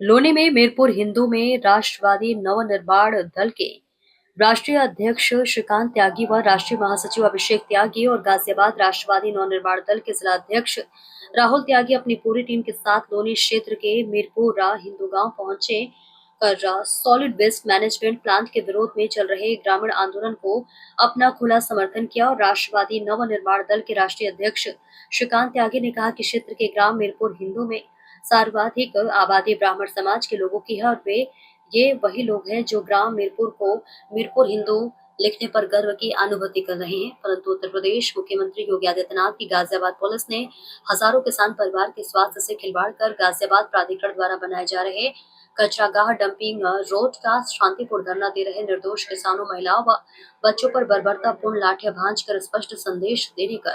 लोनी में मीरपुर हिंदू में राष्ट्रवादी नवनिर्माण दल के राष्ट्रीय अध्यक्ष श्रीकांत त्यागी व राष्ट्रीय महासचिव अभिषेक त्यागी और गाजियाबाद राष्ट्रवादी नवनिर्माण दल के जिला अध्यक्ष राहुल त्यागी अपनी पूरी टीम के साथ लोनी क्षेत्र के मीरपुरा हिंदू गांव पहुंचे कर सॉलिड वेस्ट मैनेजमेंट प्लांट के विरोध में चल रहे ग्रामीण आंदोलन को अपना खुला समर्थन किया और राष्ट्रवादी नवनिर्माण दल के राष्ट्रीय अध्यक्ष श्रीकांत त्यागी ने कहा कि क्षेत्र के ग्राम मीरपुर हिंदू में सर्वाधिक आबादी ब्राह्मण समाज के लोगों की है और ये वही लोग हैं जो ग्राम मीरपुर को मीरपुर हिंदू लिखने पर गर्व की अनुभूति कर रहे हैं। परंतु उत्तर प्रदेश मुख्यमंत्री योगी आदित्यनाथ की गाजियाबाद पुलिस ने हजारों किसान परिवार के स्वास्थ्य से खिलवाड़ कर गाजियाबाद प्राधिकरण द्वारा बनाए जा रहे कचरागाह डंपिंग रोड का शांतिपूर्ण धरना दे रहे निर्दोष किसानों, महिलाओं व बच्चों पर बर्बरतापूर्ण लाठियां भांजकर स्पष्ट संदेश देने का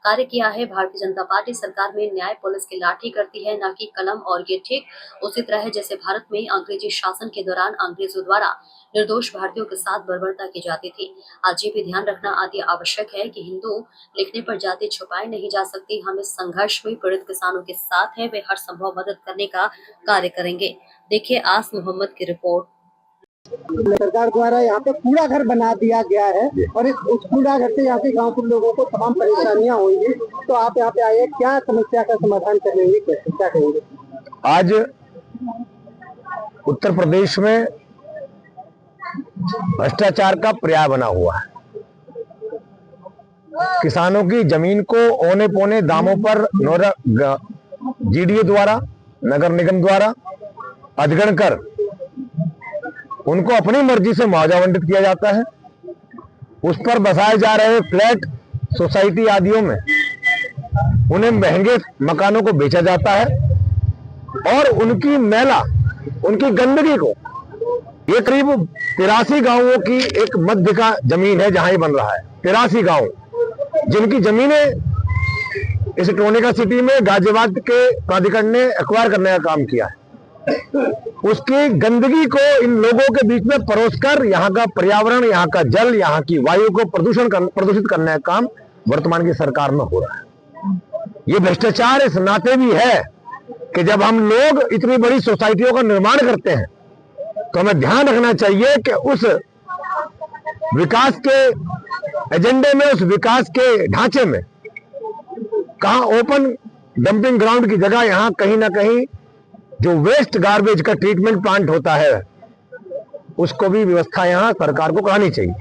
कार्य किया है। भारतीय जनता पार्टी सरकार में न्याय पुलिस की लाठी करती है, न कि कलम, और ये ठीक उसी तरह है जैसे भारत में अंग्रेजी शासन के दौरान अंग्रेजों द्वारा निर्दोष भारतीयों के साथ बर्बरता की जाती थी। आज ये भी ध्यान रखना अति आवश्यक है कि हिंदू लिखने पर जाति छुपाई नहीं जा सकती। हम इस संघर्ष में पीड़ित किसानों के साथ हैं, वे हर संभव मदद करने का कार्य करेंगे। देखिए आस मोहम्मद की रिपोर्ट। सरकार द्वारा यहाँ पे कूड़ा घर बना दिया गया है और उस कूड़ा घर से यहाँ के गांव के लोगों को तमाम परेशानियां होंगी, तो आप यहाँ पे आए, क्या समस्या का समाधान करेंगे, क्या कहेंगे? आज उत्तर प्रदेश में भ्रष्टाचार का पर्याय बना हुआ है। किसानों की जमीन को औने पौने दामों पर जीडीए द्वारा, नगर निगम द्वारा अधिग्रहण कर उनको अपनी मर्जी से मुआवजा आवंटित किया जाता है। उस पर बसाए जा रहे फ्लैट, सोसाइटी आदियों में उन्हें महंगे मकानों को बेचा जाता है और उनकी मैला, उनकी गंदगी को, ये करीब 83 गांवों की एक मध्य का जमीन है जहां ये बन रहा है। 83 गांव जिनकी जमीनें इस टोनिका सिटी में गाजियाबाद के प्राधिकरण ने एक्वायर करने का काम किया है। उसकी गंदगी को इन लोगों के बीच में परोसकर यहाँ का पर्यावरण, यहाँ का जल, यहाँ की वायु को प्रदूषित करने का काम वर्तमान की सरकार में हो रहा है। ये भ्रष्टाचार इस नाते भी है कि जब हम लोग इतनी बड़ी सोसाइटियों का निर्माण करते हैं तो हमें ध्यान रखना चाहिए कि उस विकास के एजेंडे में, उस विकास के ढांचे में कहां ओपन डंपिंग ग्राउंड की जगह यहाँ कहीं ना कहीं जो वेस्ट गार्बेज का ट्रीटमेंट प्लांट होता है उसको भी व्यवस्था यहाँ सरकार को करानी चाहिए।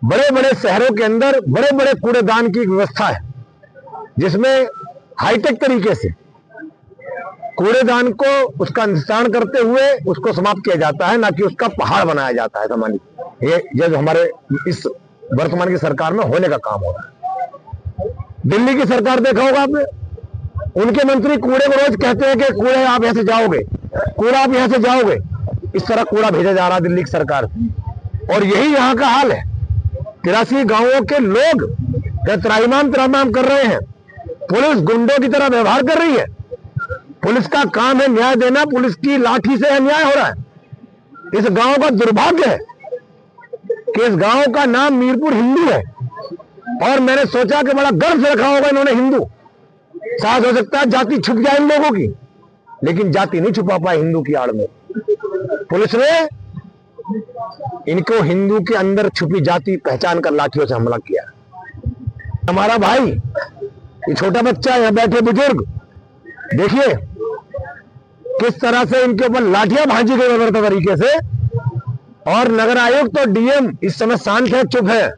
बड़े बड़े शहरों के अंदर बड़े बड़े कूड़ेदान की व्यवस्था है जिसमें हाईटेक तरीके से कूड़ेदान को उसका निस्तारण करते हुए उसको समाप्त किया जाता है, ना कि उसका पहाड़ बनाया जाता है। सामान्य ये जो हमारे इस वर्तमान की सरकार में होने का काम हो रहा है। दिल्ली की सरकार देखा होगा आपने, उनके मंत्री कूड़े को रोज कहते हैं कि कूड़े आप यहां से जाओगे, कूड़ा आप यहां से जाओगे। इस तरह कूड़ा भेजा जा रहा है दिल्ली की सरकार से, और यही यहां का हाल है। 83 गांवों के लोग त्राहिमाम कर रहे हैं। पुलिस गुंडों की तरह व्यवहार कर रही है। पुलिस का काम है न्याय देना, पुलिस की लाठी से अन्याय हो रहा है। इस गांव का दुर्भाग्य है कि इस गांव का नाम मीरपुर हिंदू है और मैंने सोचा कि बड़ा गर्व से रखा होगा इन्होंने हिंदू। शायद हो सकता है जाति छुप जाए इन लोगों की, लेकिन जाति नहीं छुपा पाए हिंदू की आड़ में। पुलिस ने इनको हिंदू के अंदर छुपी जाति पहचान कर लाठियों से हमला किया। हमारा भाई, ये छोटा बच्चा, यहां बैठे बुजुर्ग, देखिए किस तरह से इनके ऊपर लाठियां भांजी गई बर्बरता तरीके से। और नगर आयुक्त तो डीएम इस समय शांत है, चुप है,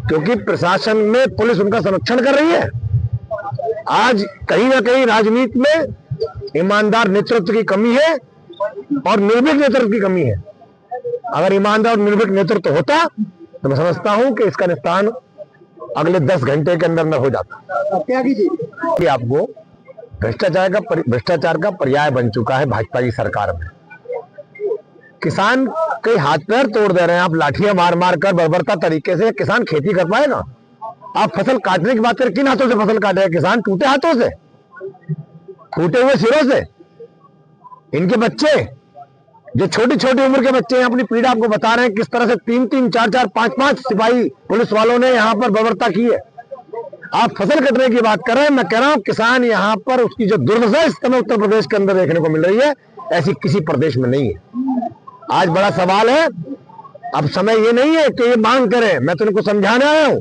क्योंकि प्रशासन में पुलिस उनका संरक्षण कर रही है। आज कहीं ना कहीं राजनीति में ईमानदार नेतृत्व की कमी है और निर्भीक नेतृत्व की कमी है। अगर ईमानदार और निर्भीक नेतृत्व होता तो मैं समझता हूं कि इसका निस्तारण अगले 10 घंटे के अंदर हो जाता। क्या कीजिए, आपको भ्रष्टाचार का पर्याय बन चुका है भाजपा की सरकार में। किसान कई हाथ पैर तोड़ दे रहे हैं। आप लाठियां मार मार कर बर्बरता तरीके से किसान खेती कर पाएगा? आप फसल काटने की बात करें, किन हाथों से फसल काटेगा किसान? टूटे हाथों से, टूटे हुए सिरों से। इनके बच्चे, जो छोटी छोटी उम्र के बच्चे हैं, अपनी पीड़ा आपको बता रहे हैं किस तरह से 3-3, 4-4, 5-5 सिपाही पुलिस वालों ने यहाँ पर बर्बरता की है। आप फसल कटने की बात कर रहे हैं, मैं कह रहा हूं किसान यहाँ पर उसकी जो दुर्दशा इस समय उत्तर प्रदेश के अंदर देखने को मिल रही है, ऐसी किसी प्रदेश में नहीं है। आज बड़ा सवाल है, अब समय ये नहीं है कि ये मांग करें। मैं तो उनको समझाने आया हूं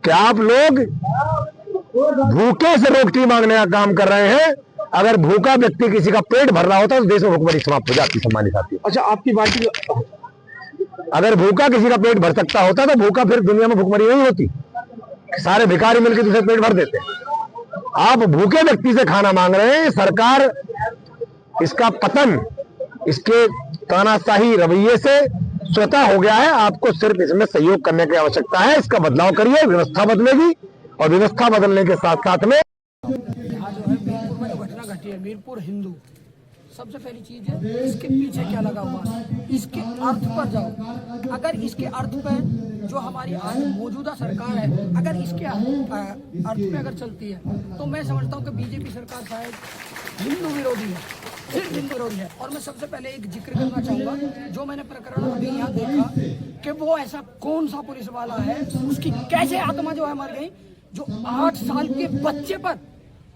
कि आप लोग भूखे से रोटी मांगने का काम कर रहे हैं। अगर भूखा व्यक्ति किसी का पेट भर रहा होता तो देश में भूखमरी समाप्त हो जाती। सम्मानित साथी, अच्छा, आपकी पार्टी अगर भूखा किसी का पेट भर सकता होता तो भूखा फिर दुनिया में भूखमरी नहीं होती। सारे भिखारी मिलकर दूसरे पेट भर देते। आप भूखे व्यक्ति से खाना मांग रहे हैं। सरकार इसका पतन इसके तानाशाही रवैये से स्वतः हो गया है। आपको सिर्फ इसमें सहयोग करने की आवश्यकता है। इसका बदलाव करिए, व्यवस्था बदलेगी और व्यवस्था बदलने के साथ साथ में यहाँ जो है मीरपुर में जो घटना घटी है, मीरपुर हिंदू, सबसे पहली चीज है इसके पीछे क्या लगा हुआ है, इसके अर्थ पर जाओ। अगर इसके अर्थ पर जो हमारी आज मौजूदा सरकार है, अगर इसके अर्थ पे अगर चलती है तो मैं समझता हूँ कि बीजेपी सरकार शायद हिंदू विरोधी है, सिर्फ हिंदू विरोधी है। और मैं सबसे पहले एक जिक्र करना चाहूँगा, जो मैंने प्रकरण अभी यहाँ देखा कि वो ऐसा कौन सा पुलिस वाला है, उसकी कैसे आत्मा जो है मर गई, जो 8 साल के बच्चे पर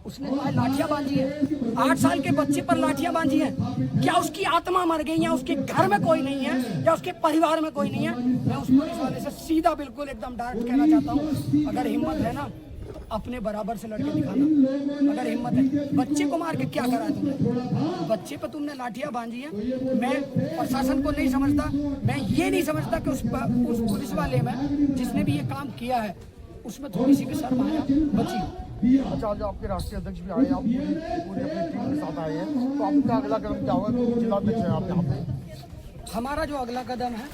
उसने जो है लाठियां बांधी है, 8 साल के बच्चे पर लाठियां बांधी है। क्या उसकी आत्मा मर गई, या उसके घर में कोई नहीं है, या उसके परिवार में कोई नहीं है? मैं उस पुलिस वाले से सीधा बिल्कुल एकदम डायरेक्ट कहना चाहता हूँ, अगर हिम्मत है ना तो अपने बराबर से लड़के दिखाना। अगर हिम्मत है, बच्चे को मार के क्या करा है तुमने? बच्चे पर तुमने लाठियां बांधी है। मैं प्रशासन को नहीं समझता, मैं ये नहीं समझता कि उस पुलिस वाले में जिसने भी ये काम किया है उसमें थोड़ी सी भी शर्म आया बची। अच्छा, आज आपके राष्ट्रीय अध्यक्ष भी आए, आप पूरी अपनी टीम के साथ आए हैं, तो आपका अगला कदम क्या होगा? जिलाध्यक्ष हैं आप यहाँ पे। हमारा जो अगला कदम है,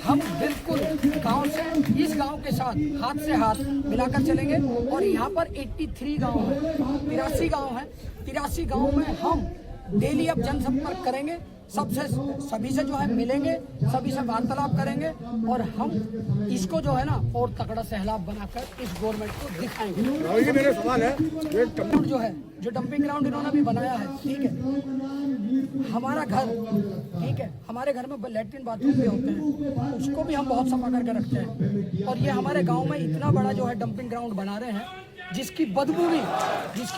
हम बिल्कुल गांव से, इस गांव के साथ हाथ से हाथ मिलाकर चलेंगे। और यहाँ पर 83 गांव है, 83 गांव है, 83 गांव में हम डेली अब जनसंपर्क करेंगे, सभी से जो है मिलेंगे, सभी से वार्तालाप करेंगे और हम इसको जो है ना और तगड़ा सैलाब बनाकर इस गवर्नमेंट को दिखाएंगे। मेरा सवाल है, जो है जो डंपिंग ग्राउंड इन्होंने भी बनाया है, ठीक है, हमारा घर, ठीक है, हमारे घर में लैट्रिन बाथरूम भी होते हैं, उसको भी हम बहुत सफा करके रखते हैं। और ये हमारे गांव में इतना बड़ा जो है डंपिंग ग्राउंड बना रहे हैं, जिसकी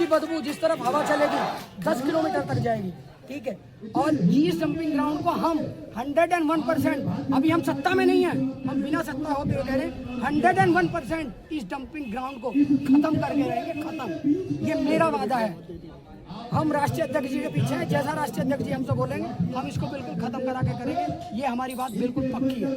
बदबू जिस तरफ हवा चलेगी 10 किलोमीटर तक जाएगी, ठीक है। और इस डंपिंग ग्राउंड को हम 101%, अभी हम सत्ता में नहीं है, हम बिना सत्ता होते हुए कह रहे हैं 101% इस डंपिंग ग्राउंड को खत्म करके रहेंगे, खत्म। ये मेरा वादा है। हम राष्ट्रीय अध्यक्ष जी के पीछे हैं, जैसा राष्ट्रीय अध्यक्ष जी हमसे बोलेंगे हम इसको बिल्कुल खत्म करा के करेंगे। ये हमारी बात बिल्कुल पक्की है।